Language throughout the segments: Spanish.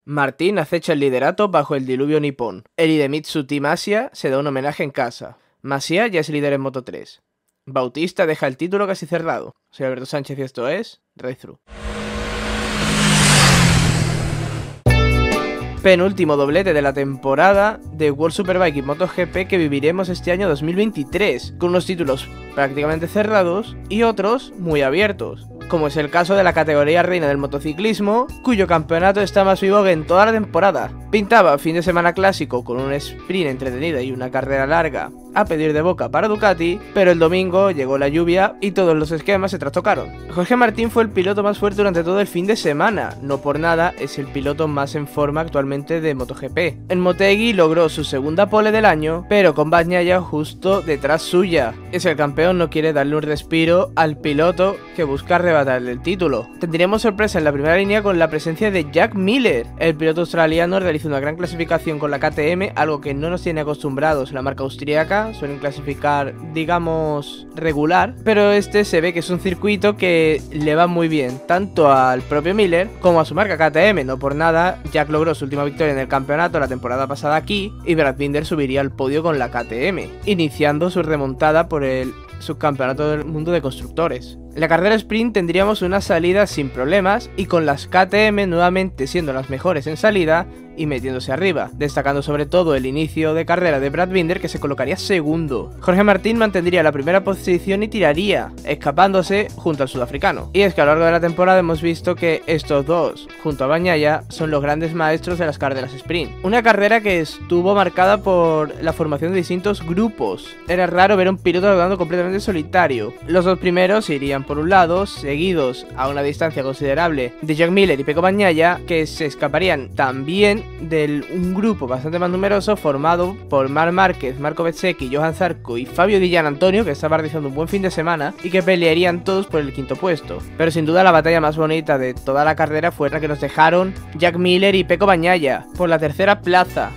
Martín acecha el liderato bajo el diluvio nipón. El Idemitsu Team Asia se da un homenaje en casa. Masia ya es líder en Moto3. Bautista deja el título casi cerrado. Soy Alberto Sánchez y esto es Ride Thru. Penúltimo doblete de la temporada de World Superbike y MotoGP que viviremos este año 2023, con unos títulos prácticamente cerrados y otros muy abiertos, como es el caso de la categoría reina del motociclismo, cuyo campeonato está más vivo que en toda la temporada. Pintaba fin de semana clásico con un sprint entretenido y una carrera larga a pedir de boca para Ducati, pero el domingo llegó la lluvia y todos los esquemas se trastocaron. Jorge Martín fue el piloto más fuerte durante todo el fin de semana, no por nada es el piloto más en forma actualmente de MotoGP. En Motegi logró su segunda pole del año, pero con Bagnaia justo detrás suya. Es el campeón no quiere darle un respiro al piloto que busca arrebatarle el título. Tendríamos sorpresa en la primera línea con la presencia de Jack Miller. El piloto australiano realizó una gran clasificación con la KTM, algo que no nos tiene acostumbrados la marca austríaca. Suelen clasificar, digamos, regular, pero este se ve que es un circuito que le va muy bien, tanto al propio Miller como a su marca KTM. No por nada, Jack logró su última victoria en el campeonato la temporada pasada aquí, y Brad Binder subiría al podio con la KTM, iniciando su remontada por el subcampeonato del mundo de constructores. En la carrera sprint tendríamos una salida sin problemas y con las KTM nuevamente siendo las mejores en salida y metiéndose arriba, destacando sobre todo el inicio de carrera de Brad Binder, que se colocaría segundo. Jorge Martín mantendría la primera posición y tiraría, escapándose junto al sudafricano. Y es que a lo largo de la temporada hemos visto que estos dos, junto a Bagnaia, son los grandes maestros de las carreras sprint. Una carrera que estuvo marcada por la formación de distintos grupos. Era raro ver a un piloto rodando completamente solitario. Los dos primeros irían por un lado, seguidos a una distancia considerable de Jack Miller y Pecco Bagnaia, que se escaparían también de un grupo bastante más numeroso formado por Marc Márquez, Marco Bezzecchi, Johan Zarco y Fabio Di Giannantonio, que estaba realizando un buen fin de semana y que pelearían todos por el quinto puesto. Pero sin duda la batalla más bonita de toda la carrera fue la que nos dejaron Jack Miller y Pecco Bagnaia por la tercera plaza.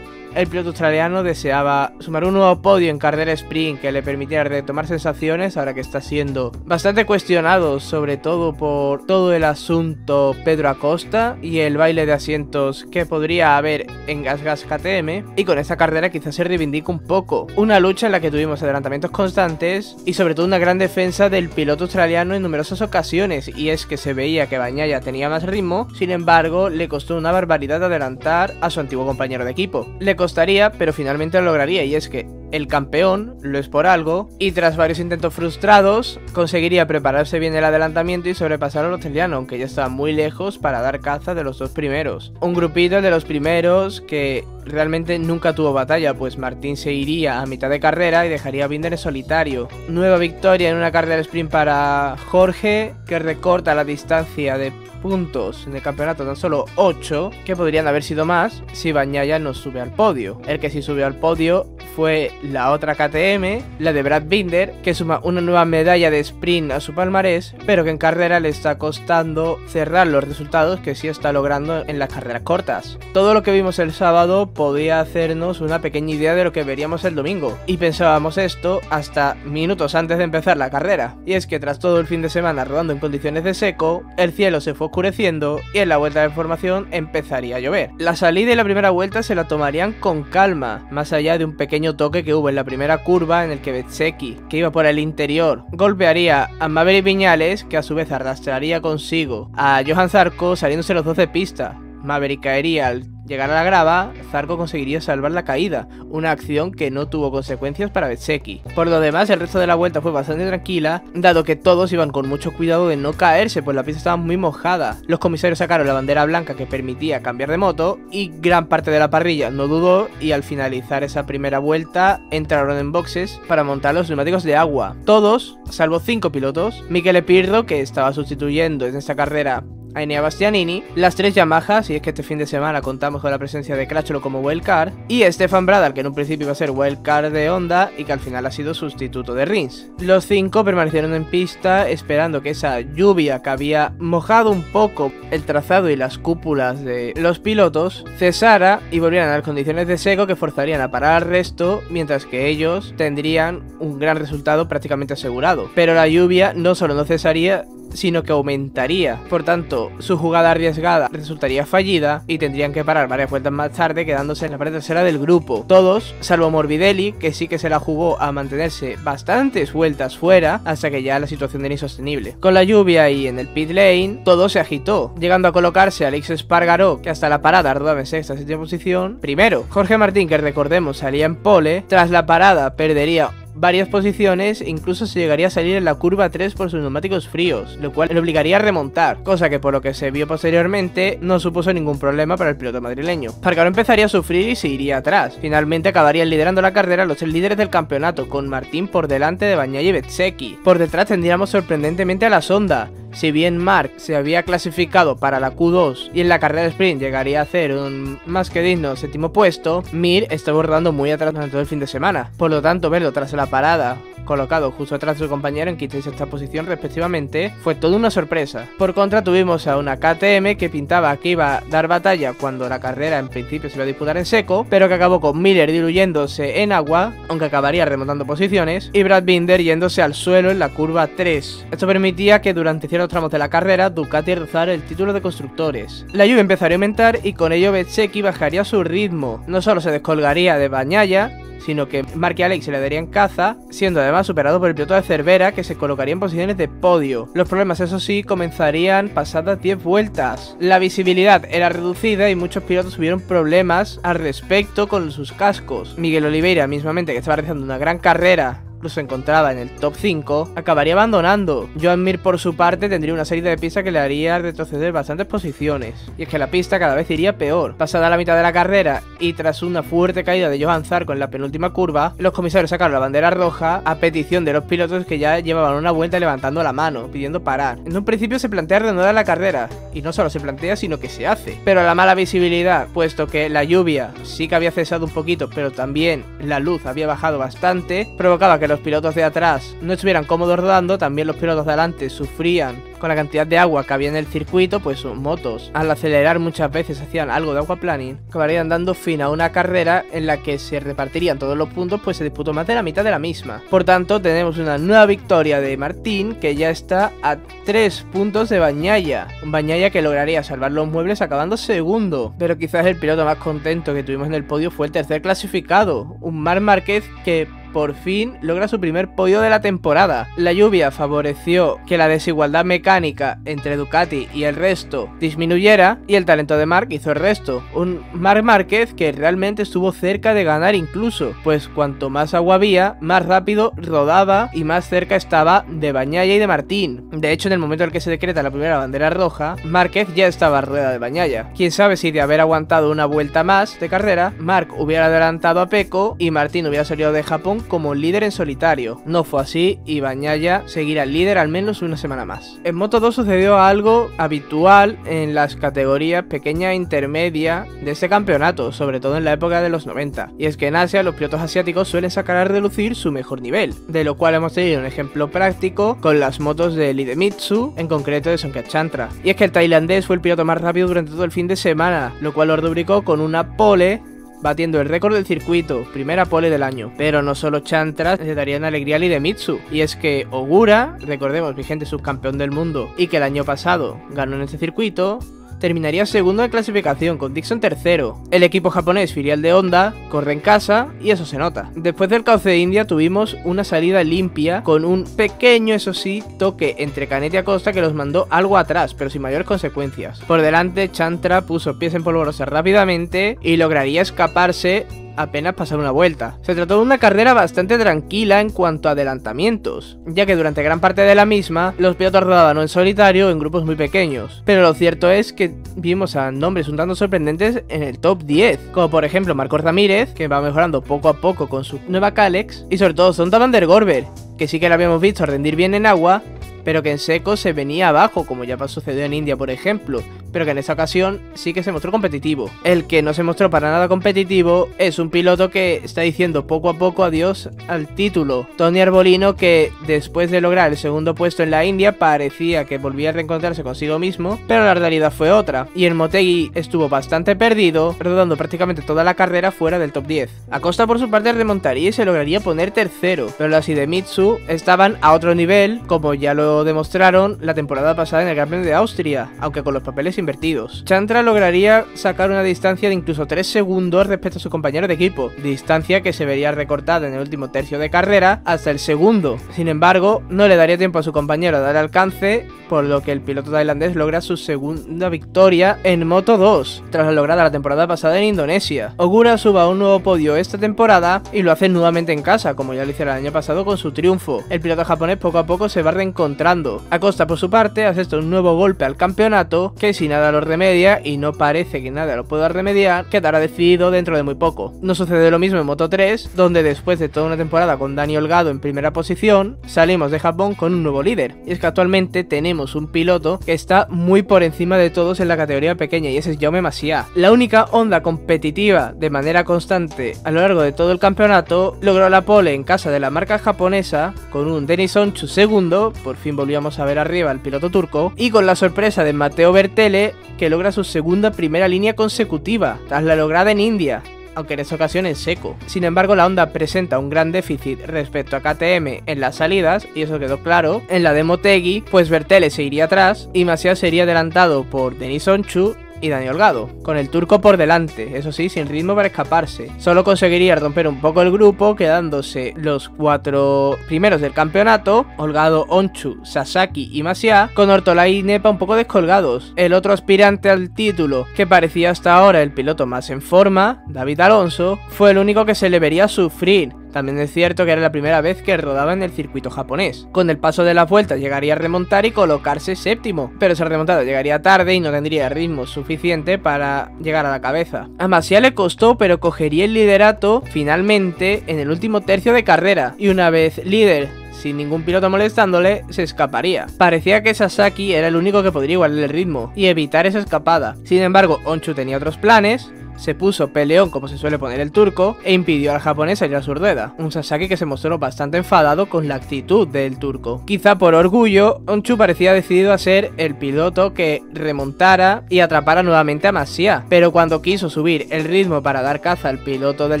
El piloto australiano deseaba sumar un nuevo podio en carrera sprint que le permitiera retomar sensaciones ahora que está siendo bastante cuestionado, sobre todo por todo el asunto Pedro Acosta y el baile de asientos que podría haber en GasGas KTM, y con esta carrera quizás se reivindica un poco. Una lucha en la que tuvimos adelantamientos constantes y sobre todo una gran defensa del piloto australiano en numerosas ocasiones, y es que se veía que Bagnaia tenía más ritmo, sin embargo le costó una barbaridad adelantar a su antiguo compañero de equipo. Le costaría, pero finalmente lo lograría, y es que el campeón lo es por algo, y tras varios intentos frustrados conseguiría prepararse bien el adelantamiento y sobrepasar al australiano, aunque ya estaba muy lejos para dar caza de los dos primeros. Un grupito de los primeros que realmente nunca tuvo batalla, pues Martín se iría a mitad de carrera y dejaría a Binder en solitario. Nueva victoria en una carrera sprint para Jorge, que recorta la distancia de puntos en el campeonato tan solo 8, que podrían haber sido más si Bagnaia no sube al podio. El que sí subió al podio fue la otra KTM, la de Brad Binder, que suma una nueva medalla de sprint a su palmarés, pero que en carrera le está costando cerrar los resultados que sí está logrando en las carreras cortas. Todo lo que vimos el sábado podía hacernos una pequeña idea de lo que veríamos el domingo, y pensábamos esto hasta minutos antes de empezar la carrera, y es que tras todo el fin de semana rodando en condiciones de seco, el cielo se fue oscureciendo y en la vuelta de formación empezaría a llover. La salida y la primera vuelta se la tomarían con calma, más allá de un pequeño toque que hubo en la primera curva en el que Bezzecchi, que iba por el interior, golpearía a Maverick Viñales, que a su vez arrastraría consigo a Johan Zarco saliéndose los dos de pista. Maverick caería al llegar a la grava, Zarco conseguiría salvar la caída, una acción que no tuvo consecuencias para Bezzecchi. Por lo demás, el resto de la vuelta fue bastante tranquila, dado que todos iban con mucho cuidado de no caerse, pues la pista estaba muy mojada. Los comisarios sacaron la bandera blanca que permitía cambiar de moto, y gran parte de la parrilla no dudó, y al finalizar esa primera vuelta entraron en boxes para montar los neumáticos de agua. Todos, salvo 5 pilotos, Michele Pirro, que estaba sustituyendo en esta carrera a Enea Bastianini, las 3 Yamahas, y es que este fin de semana contamos con la presencia de Crutchlow como wildcard, y Stefan Bradal, que en un principio iba a ser wildcard de Honda y que al final ha sido sustituto de Rins. Los 5 permanecieron en pista esperando que esa lluvia que había mojado un poco el trazado y las cúpulas de los pilotos cesara y volvieran a las condiciones de seco que forzarían a parar al resto, mientras que ellos tendrían un gran resultado prácticamente asegurado. Pero la lluvia no solo no cesaría, sino que aumentaría. Por tanto, su jugada arriesgada resultaría fallida y tendrían que parar varias vueltas más tarde, quedándose en la parte trasera del grupo. Todos, salvo Morbidelli, que sí que se la jugó a mantenerse bastantes vueltas fuera hasta que ya la situación era insostenible. Con la lluvia y en el pit lane, todo se agitó, llegando a colocarse Alex Espargaró, que hasta la parada rodaba en sexta, séptima posición, primero. Jorge Martín, que recordemos salía en pole, tras la parada perdería varias posiciones e incluso se llegaría a salir en la curva 3 por sus neumáticos fríos, lo cual le obligaría a remontar, cosa que por lo que se vio posteriormente no supuso ningún problema para el piloto madrileño. Espargaró empezaría a sufrir y se iría atrás. Finalmente acabarían liderando la carrera los 3 líderes del campeonato, con Martín por delante de Bagnaia y Bezzecchi. Por detrás tendríamos sorprendentemente a la Sonda. Si bien Marc se había clasificado para la Q2 y en la carrera de sprint llegaría a hacer un más que digno séptimo puesto, Mir estaba rodando muy atrás durante todo el fin de semana. Por lo tanto, verlo tras la parada, colocado justo atrás de su compañero en quinta y sexta posición respectivamente, fue toda una sorpresa. Por contra, tuvimos a una KTM que pintaba que iba a dar batalla cuando la carrera en principio se iba a disputar en seco, pero que acabó con Miller diluyéndose en agua, aunque acabaría remontando posiciones, y Brad Binder yéndose al suelo en la curva 3. Esto permitía que durante ciertos tramos de la carrera Ducati rozara el título de constructores. La lluvia empezaría a aumentar y con ello Bezzecchi bajaría su ritmo. No solo se descolgaría de Bagnaia, sino que Marc y Alex se le darían caza, siendo además superado por el piloto de Cervera, que se colocaría en posiciones de podio. Los problemas, eso sí, comenzarían pasadas 10 vueltas. La visibilidad era reducida y muchos pilotos tuvieron problemas al respecto con sus cascos. Miguel Oliveira, mismamente, que estaba realizando una gran carrera, se encontraba en el top 5, acabaría abandonando. Joan Mir, por su parte, tendría una salida de pista que le haría retroceder bastantes posiciones. Y es que la pista cada vez iría peor. Pasada la mitad de la carrera y tras una fuerte caída de Johan Zarco en la penúltima curva, los comisarios sacaron la bandera roja a petición de los pilotos que ya llevaban una vuelta levantando la mano, pidiendo parar. En un principio se plantea reanudar la carrera, y no solo se plantea, sino que se hace. Pero la mala visibilidad, puesto que la lluvia sí que había cesado un poquito, pero también la luz había bajado bastante, provocaba que los pilotos de atrás no estuvieran cómodos rodando. También los pilotos de adelante sufrían con la cantidad de agua que había en el circuito, pues sus motos al acelerar muchas veces hacían algo de aquaplaning, acabarían dando fin a una carrera en la que se repartirían todos los puntos, pues se disputó más de la mitad de la misma. Por tanto, tenemos una nueva victoria de Martín, que ya está a 3 puntos de Bagnaia, un Bagnaia que lograría salvar los muebles acabando segundo. Pero quizás el piloto más contento que tuvimos en el podio fue el tercer clasificado, un Marc Márquez que por fin logra su primer podio de la temporada. La lluvia favoreció que la desigualdad mecánica entre Ducati y el resto disminuyera, y el talento de Marc hizo el resto. Un Marc Márquez que realmente estuvo cerca de ganar incluso, pues cuanto más agua había, más rápido rodaba y más cerca estaba de Bagnaia y de Martín. De hecho, en el momento en el que se decreta la primera bandera roja, Márquez ya estaba a rueda de Bagnaia. Quién sabe si de haber aguantado una vuelta más de carrera, Marc hubiera adelantado a Pecco y Martín hubiera salido de Japón como líder en solitario. No fue así y Bagnaia seguirá líder al menos una semana más. En Moto2 sucedió algo habitual en las categorías pequeña e intermedia de este campeonato, sobre todo en la época de los 90, y es que en Asia los pilotos asiáticos suelen sacar a relucir su mejor nivel, de lo cual hemos tenido un ejemplo práctico con las motos de Idemitsu, en concreto de Songkhla Chantra. Y es que el tailandés fue el piloto más rápido durante todo el fin de semana, lo cual lo rubricó con una pole, batiendo el récord del circuito, primera pole del año. Pero no solo Chantra le darían alegría al Idemitsu, y es que Ogura, recordemos, vigente subcampeón del mundo y que el año pasado ganó en este circuito, terminaría segundo en clasificación, con Dixon tercero. El equipo japonés, filial de Honda, corre en casa y eso se nota. Después del cauce de India tuvimos una salida limpia, con un pequeño, eso sí, toque entre Canet y Acosta que los mandó algo atrás, pero sin mayores consecuencias. Por delante, Chantra puso pies en polvorosa rápidamente y lograría escaparse apenas pasar una vuelta. Se trató de una carrera bastante tranquila en cuanto a adelantamientos, ya que durante gran parte de la misma los pilotos rodaban en solitario o en grupos muy pequeños. Pero lo cierto es que vimos a nombres un tanto sorprendentes en el top 10, como por ejemplo Marcos Ramírez, que va mejorando poco a poco con su nueva Kalex, y sobre todo Zonta van der Gorber, que sí que la habíamos visto rendir bien en agua, pero que en seco se venía abajo, como ya sucedió en India por ejemplo, pero que en esta ocasión sí que se mostró competitivo. El que no se mostró para nada competitivo es un piloto que está diciendo poco a poco adiós al título, Tony Arbolino, que después de lograr el segundo puesto en la India parecía que volvía a reencontrarse consigo mismo, pero la realidad fue otra, y el Motegi estuvo bastante perdido, rodando prácticamente toda la carrera fuera del top 10. Acosta por su parte remontaría y se lograría poner tercero, pero las Idemitsu estaban a otro nivel, como ya lo lo demostraron la temporada pasada en el Gran Premio de Austria, aunque con los papeles invertidos. Chantra lograría sacar una distancia de incluso 3 segundos respecto a su compañero de equipo, distancia que se vería recortada en el último tercio de carrera hasta el segundo. Sin embargo, no le daría tiempo a su compañero a dar alcance, por lo que el piloto tailandés logra su segunda victoria en Moto 2, tras la lograda la temporada pasada en Indonesia. Ogura sube a un nuevo podio esta temporada y lo hace nuevamente en casa, como ya lo hiciera el año pasado con su triunfo. El piloto japonés poco a poco se va reencontrando. Acosta, por su parte, hace un nuevo golpe al campeonato, que si nada lo remedia, y no parece que nada lo pueda remediar, quedará decidido dentro de muy poco. No sucede lo mismo en Moto 3, donde después de toda una temporada con Dani Olgado en primera posición, salimos de Japón con un nuevo líder. Y es que actualmente tenemos un piloto que está muy por encima de todos en la categoría pequeña, y ese es Jaume Masia. La única onda competitiva de manera constante a lo largo de todo el campeonato logró la pole en casa de la marca japonesa con un Denis Onchu segundo, por fin volvíamos a ver arriba al piloto turco, y con la sorpresa de Matteo Bertele, que logra su segunda primera línea consecutiva, tras la lograda en India, aunque en esta ocasión en seco. Sin embargo, la Honda presenta un gran déficit respecto a KTM en las salidas, y eso quedó claro. En la de Motegi, pues Bertele se iría atrás y Masia sería adelantado por Denis Onchu y Dani Olgado, con el turco por delante, eso sí, sin ritmo para escaparse. Solo conseguiría romper un poco el grupo, quedándose los 4 primeros del campeonato, Olgado, Onchu, Sasaki y Masia, con Ortolai y Nepa un poco descolgados. El otro aspirante al título, que parecía hasta ahora el piloto más en forma, David Alonso, fue el único que se le vería sufrir. También es cierto que era la primera vez que rodaba en el circuito japonés. Con el paso de las vueltas llegaría a remontar y colocarse séptimo, pero esa remontada llegaría tarde y no tendría ritmo suficiente para llegar a la cabeza. A Masia le costó, pero cogería el liderato finalmente en el último tercio de carrera, y una vez líder, sin ningún piloto molestándole, se escaparía. Parecía que Sasaki era el único que podría igualar el ritmo y evitar esa escapada. Sin embargo, Onchu tenía otros planes, se puso peleón como se suele poner el turco e impidió al japonés salir a su rueda. Un Sasaki que se mostró bastante enfadado con la actitud del turco. Quizá por orgullo, Onchu parecía decidido a ser el piloto que remontara y atrapara nuevamente a Masia, pero cuando quiso subir el ritmo para dar caza al piloto del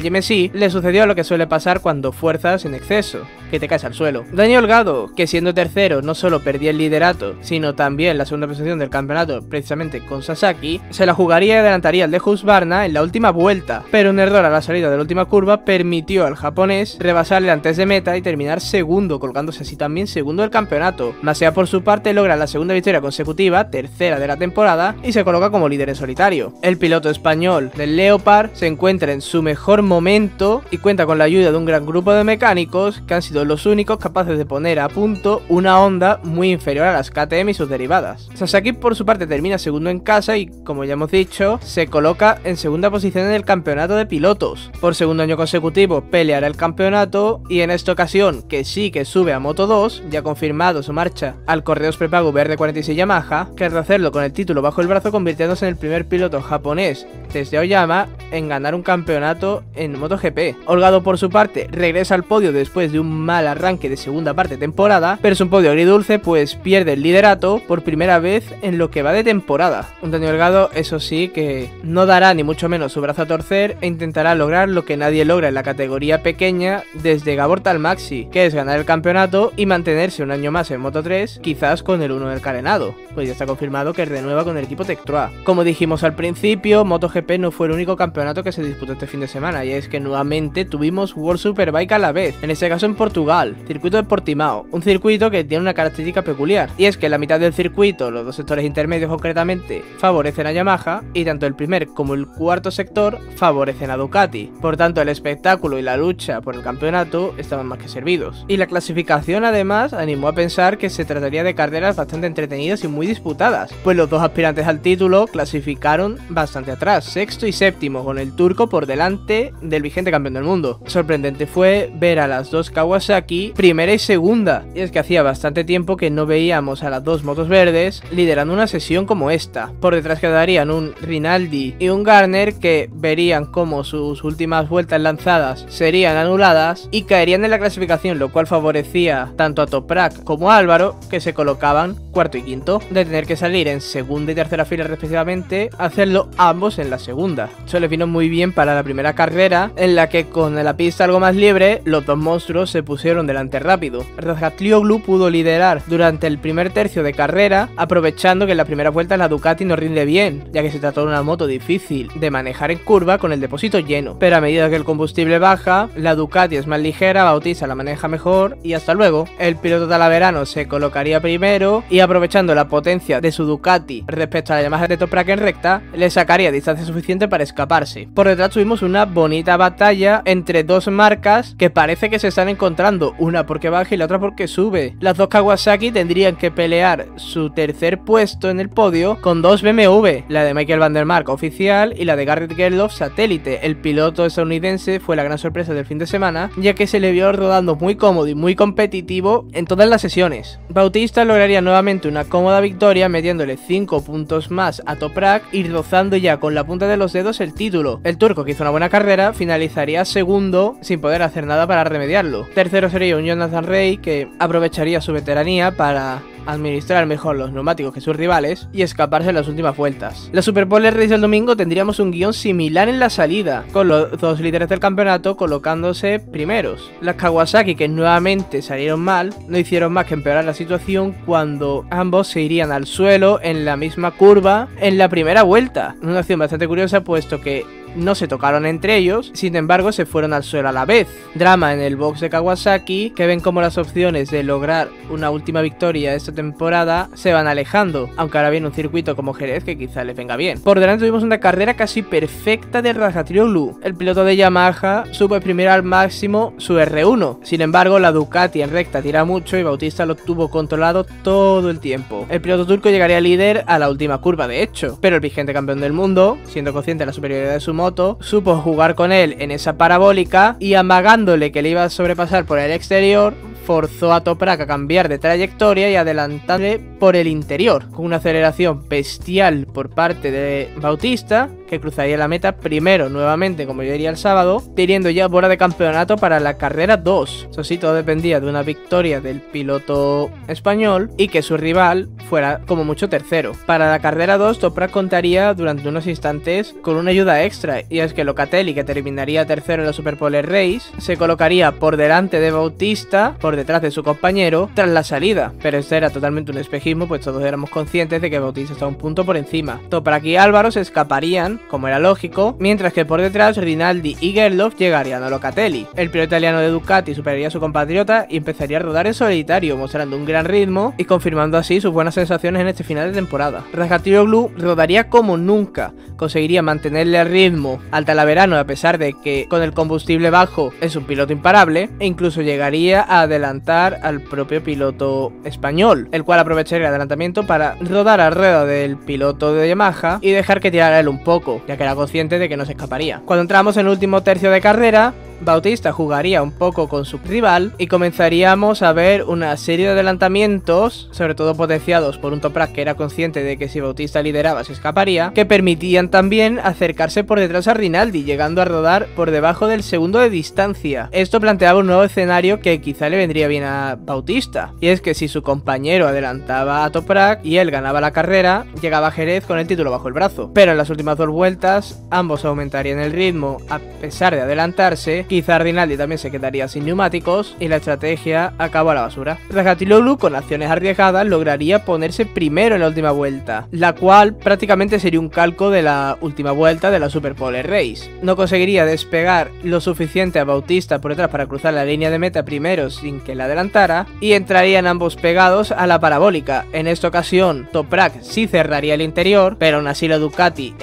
GMC, le sucedió lo que suele pasar cuando fuerzas en exceso, que te caes al suelo. Dani Olgado, que siendo tercero no solo perdía el liderato, sino también la segunda posición del campeonato precisamente con Sasaki, se la jugaría y adelantaría al de Husqvarna en la última vuelta, pero un error a la salida de la última curva permitió al japonés rebasarle antes de meta y terminar segundo, colocándose así también segundo del campeonato. Masia, por su parte, logra la segunda victoria consecutiva, tercera de la temporada, y se coloca como líder en solitario. El piloto español del Leopard se encuentra en su mejor momento y cuenta con la ayuda de un gran grupo de mecánicos que han sido los únicos capaces de poner a punto una Honda muy inferior a las KTM y sus derivadas. Sasaki, por su parte, termina segundo en casa y, como ya hemos dicho, se coloca en segunda posición en el campeonato de pilotos. Por segundo año consecutivo peleará el campeonato, y en esta ocasión, que sí que sube a Moto 2, ya confirmado su marcha al Correos Prepago VR46 Yamaha, querrá hacerlo con el título bajo el brazo, convirtiéndose en el primer piloto japonés desde Aoyama en ganar un campeonato en MotoGP. Olgado, por su parte, regresa al podio después de un mal arranque de segunda parte de temporada, pero es un podio agridulce, pues pierde el liderato por primera vez en lo que va de temporada. Un Dani Olgado, eso sí, que no dará ni mucho menos su brazo a torcer e intentará lograr lo que nadie logra en la categoría pequeña desde Gabor Talmaxi, que es ganar el campeonato y mantenerse un año más en Moto 3, quizás con el 1 del carenado, pues ya está confirmado que renueva con el equipo Tectroa. Como dijimos al principio, MotoGP no fue el único campeonato que se disputó este fin de semana, y es que nuevamente tuvimos World Superbike a la vez, en este caso en Portugal, circuito de Portimao, un circuito que tiene una característica peculiar, y es que la mitad del circuito, los dos sectores intermedios concretamente, favorecen a Yamaha, y tanto el primer como el cuarto sector favorecen a Ducati. Por tanto, el espectáculo y la lucha por el campeonato estaban más que servidos. Y la clasificación además animó a pensar que se trataría de carreras bastante entretenidas y muy disputadas, pues los dos aspirantes al título clasificaron bastante atrás, sexto y séptimo, con el turco por delante del vigente campeón del mundo. Sorprendente fue ver a las dos Kawasaki primera y segunda, y es que hacía bastante tiempo que no veíamos a las dos motos verdes liderando una sesión como esta. Por detrás quedarían un Rinaldi y un Garner, suponer que verían cómo sus últimas vueltas lanzadas serían anuladas y caerían en la clasificación, lo cual favorecía tanto a Toprak como a Álvaro, que se colocaban cuarto y quinto, de tener que salir en segunda y tercera fila respectivamente, hacerlo ambos en la segunda. Eso les vino muy bien para la primera carrera, en la que con la pista algo más libre, los dos monstruos se pusieron delante rápido. Razgatlioglu pudo liderar durante el primer tercio de carrera, aprovechando que en la primera vuelta la Ducati no rinde bien, ya que se trató de una moto difícil de manejar en curva con el depósito lleno. Pero a medida que el combustible baja, la Ducati es más ligera, Bautista la maneja mejor y hasta luego. El piloto talaverano se colocaría primero y aprovechando la potencia de su Ducati respecto a la Yamaha de Toprak en recta, le sacaría distancia suficiente para escaparse. Por detrás tuvimos una bonita batalla entre dos marcas que parece que se están encontrando, una porque baja y la otra porque sube. Las dos Kawasaki tendrían que pelear su tercer puesto en el podio con dos BMW, la de Michael van der Mark oficial y la de Garrett Gerloff satélite. El piloto estadounidense fue la gran sorpresa del fin de semana, ya que se le vio rodando muy cómodo y muy competitivo en todas las sesiones. Bautista lograría nuevamente una cómoda victoria, metiéndole 5 puntos más a Toprak y rozando ya con la punta de los dedos el título. El turco, que hizo una buena carrera, finalizaría segundo sin poder hacer nada para remediarlo. Tercero sería un Jonathan Rea, que aprovecharía su veteranía para administrar mejor los neumáticos que sus rivales y escaparse en las últimas vueltas. La Superpole Race del domingo tendríamos un guión similar en la salida, con los dos líderes del campeonato colocándose primeros. Las Kawasaki, que nuevamente salieron mal, no hicieron más que empeorar la situación cuando ambos se irían al suelo en la misma curva en la primera vuelta. Una acción bastante curiosa, puesto que no se tocaron entre ellos, sin embargo se fueron al suelo a la vez. Drama en el box de Kawasaki, que ven como las opciones de lograr una última victoria esta temporada se van alejando, aunque ahora viene un circuito como Jerez que quizá les venga bien. Por delante tuvimos una carrera casi perfecta de Razgatlioglu. El piloto de Yamaha supo exprimir al máximo su R1, sin embargo la Ducati en recta tira mucho y Bautista lo tuvo controlado todo el tiempo. El piloto turco llegaría líder a la última curva de hecho, pero el vigente campeón del mundo, siendo consciente de la superioridad de su moto, supo jugar con él en esa parabólica y amagándole que le iba a sobrepasar por el exterior, forzó a Toprak a cambiar de trayectoria y adelantarle por el interior, con una aceleración bestial por parte de Bautista, que cruzaría la meta primero nuevamente, como yo diría el sábado, teniendo ya bola de campeonato para la carrera 2. Eso sí, todo dependía de una victoria del piloto español y que su rival fuera como mucho tercero. Para la carrera 2, Toprak contaría durante unos instantes con una ayuda extra, y es que Locatelli, que terminaría tercero en la Superpole Race, se colocaría por delante de Bautista, por detrás de su compañero, tras la salida. Pero esto era totalmente un espejismo, pues todos éramos conscientes de que Bautista estaba un punto por encima. Toprak y Álvaro se escaparían, como era lógico, mientras que por detrás Rinaldi y Gerloff llegarían a Locatelli. El piloto italiano de Ducati superaría a su compatriota y empezaría a rodar en solitario, mostrando un gran ritmo y confirmando así sus buenas sensaciones en este final de temporada. Razgatlioglu rodaría como nunca, conseguiría mantenerle el ritmo al talaverano a pesar de que con el combustible bajo es un piloto imparable, e incluso llegaría a adelantar al propio piloto español, el cual aprovecharía el adelantamiento para rodar a rueda del piloto de Yamaha y dejar que tirara él un poco, ya que era consciente de que no se escaparía. Cuando entramos en el último tercio de carrera, Bautista jugaría un poco con su rival y comenzaríamos a ver una serie de adelantamientos, sobre todo potenciados por un Toprak que era consciente de que si Bautista lideraba se escaparía, que permitían también acercarse por detrás a Rinaldi, llegando a rodar por debajo del segundo de distancia. Esto planteaba un nuevo escenario que quizá le vendría bien a Bautista, y es que si su compañero adelantaba a Toprak y él ganaba la carrera, llegaba a Jerez con el título bajo el brazo. Pero en las últimas dos vueltas, ambos aumentarían el ritmo a pesar de adelantarse. Quizá Rinaldi también se quedaría sin neumáticos y la estrategia acabó a la basura. Razgatlioglu, con acciones arriesgadas, lograría ponerse primero en la última vuelta, la cual prácticamente sería un calco de la última vuelta de la Superpole Race. No conseguiría despegar lo suficiente a Bautista por detrás para cruzar la línea de meta primero sin que la adelantara y entrarían ambos pegados a la parabólica. En esta ocasión Toprak sí cerraría el interior, pero aún así la Ducati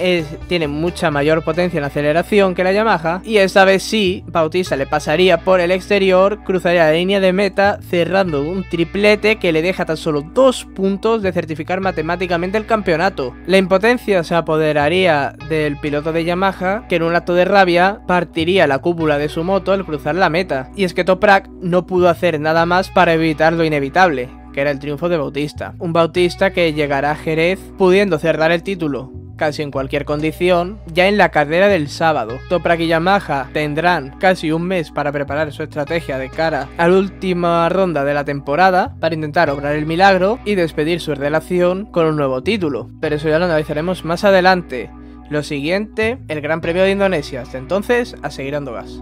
tiene mucha mayor potencia en aceleración que la Yamaha, y esta vez sí Bautista le pasaría por el exterior, cruzaría la línea de meta cerrando un triplete que le deja tan solo 2 puntos de certificar matemáticamente el campeonato. La impotencia se apoderaría del piloto de Yamaha, que en un acto de rabia partiría la cúpula de su moto al cruzar la meta, y es que Toprak no pudo hacer nada más para evitar lo inevitable, que era el triunfo de Bautista. Un Bautista que llegará a Jerez pudiendo cerrar el título casi en cualquier condición, ya en la carrera del sábado. Toprak y Yamaha tendrán casi un mes para preparar su estrategia de cara a la última ronda de la temporada para intentar obrar el milagro y despedir su relación con un nuevo título, pero eso ya lo analizaremos más adelante. Lo siguiente, el Gran Premio de Indonesia. Hasta entonces, a seguir dando gas.